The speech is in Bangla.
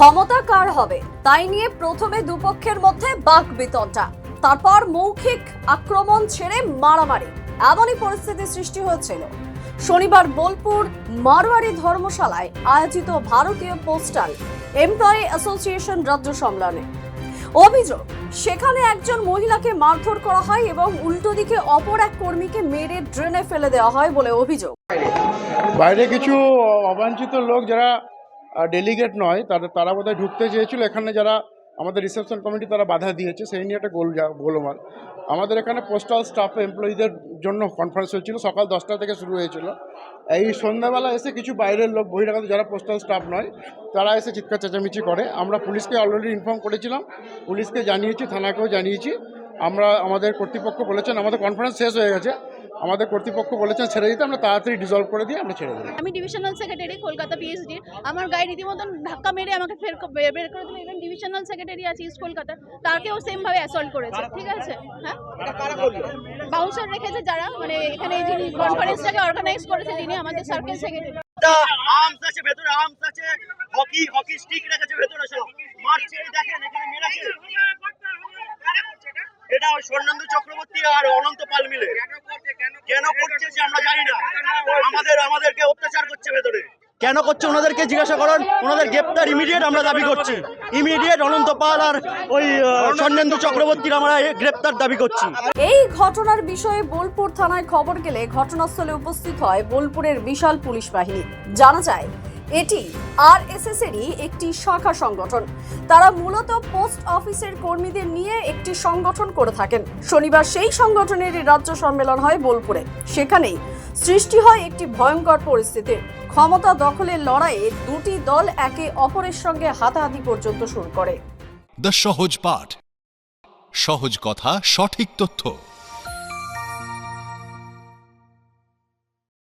ক্ষমতা কার হবে তাই নিয়ে প্রথমে দুপক্ষের মধ্যে বাকবিতণ্ডা, তারপর মৌখিক আক্রমণ ছেড়ে মারামারি। এমনই পরিস্থিতি সৃষ্টি হয়েছিল শনিবার বোলপুর মারোয়ারি ধর্মশালায় আয়োজিত ভারতীয় পোস্টাল এমপ্লয়ি অ্যাসোসিয়েশন রাজ্য সম্মেলনে। অভিযোগ, সেখানে একজন মহিলাকে মারধর করা হয় এবং উল্টো দিকে অপর এক কর্মীকে মেরে ড্রেনে ফেলে দেওয়া হয় বলে অভিযোগ। বাইরে কিছু অবাঞ্ছিত লোক যারা ডেলিগেট নয় তারা বোধহয় ঢুকতে চেয়েছিল। এখানে যারা আমাদের রিসেপশন কমিটি তারা বাধা দিয়েছে, সেই নিয়ে একটা গোলমাল। আমাদের এখানে পোস্টাল স্টাফ এমপ্লয়ীদের জন্য কনফারেন্স হয়েছিল, সকাল 10টা থেকে শুরু হয়েছিল। এই সন্ধ্যাবেলা এসে কিছু বাইরের লোক বহিরাগত যারা পোস্টাল স্টাফ নয় তারা এসে চিৎকার চেঁচামেচি করে। আমরা পুলিশকে অলরেডি ইনফর্ম করেছিলাম, পুলিশকে জানিয়েছি, থানাকেও জানিয়েছি। আমাদের কর্তৃপক্ষ বলেছেন, আমাদের কনফারেন্স শেষ হয়ে গেছে, আমাদের কর্তৃপক্ষ বলেছেন ছেড়ে দিতে, আমরা তাড়াতাড়ি ডিজলভ করে দিয়ে আমরা ছেড়ে দিই। আমি ডিভিশনাল সেক্রেটারি কলকাতা পিএইচডি। আমার গায়ে রীতিমতন ধাক্কা মেরে আমাকে বের করে দিল। ইভেন ডিভিশনাল সেক্রেটারি আছে ইস্ট কলকাতা, তাকেও সেম ভাবে অ্যাসল্ট করেছে। ঠিক আছে, হ্যাঁ, বাউন্সার রেখেছে যারা, মানে এখানে যিনি কনফারেন্সটাকে অর্গানাইজ করেছে তিনি আমাদের সার্কেল সেক্রেটারি। আর্মস আছে ভেতরে, আর্মস আছে, হকি স্টিক রেখেছে ভেতরে, সব মারছে। দেখেন এখানে মেরেছে। এটা ওই স্বর্ণেন্দু চক্রবর্তী আর অনন্ত পাল মিলে কেন করছে যে আমরা জানি না। আমাদেরকে অত্যাচার করছে ভেতরে। কেন করছে ওনাদেরকে জিজ্ঞাসা করুন। ওনাদের গ্রেপ্তার ইমিডিয়েট আমরা দাবি করছি। ইমিডিয়েট অনন্ত পাল আর ওই স্বর্ণেন্দু চক্রবর্তীর আমরা গ্রেপ্তার দাবি করছি। এই ঘটনার বিষয়ে বোলপুর থানায় খবর গেলে ঘটনাস্থলে উপস্থিত হয় বোলপুরের বিশাল পুলিশ বাহিনী। জানা যায় এটি আরএসএস এরই একটি শাখা সংগঠন। তারা মূলত পোস্ট অফিসের কর্মীদের নিয়ে একটি সংগঠন করে থাকেন। শনিবার সেই সংগঠনের রাজ্য সম্মেলন হয় বোলপুরে। সেখানেই সৃষ্টি হয় একটি ভয়ঙ্কর পরিস্থিতির। ক্ষমতা দখলের লড়াইয়ে দুটি দল একে অপরের সঙ্গে হাতাহাতি পর্যন্ত শুরু করে। দ্য সহজ পাঠ, সহজ কথা, সঠিক তথ্য।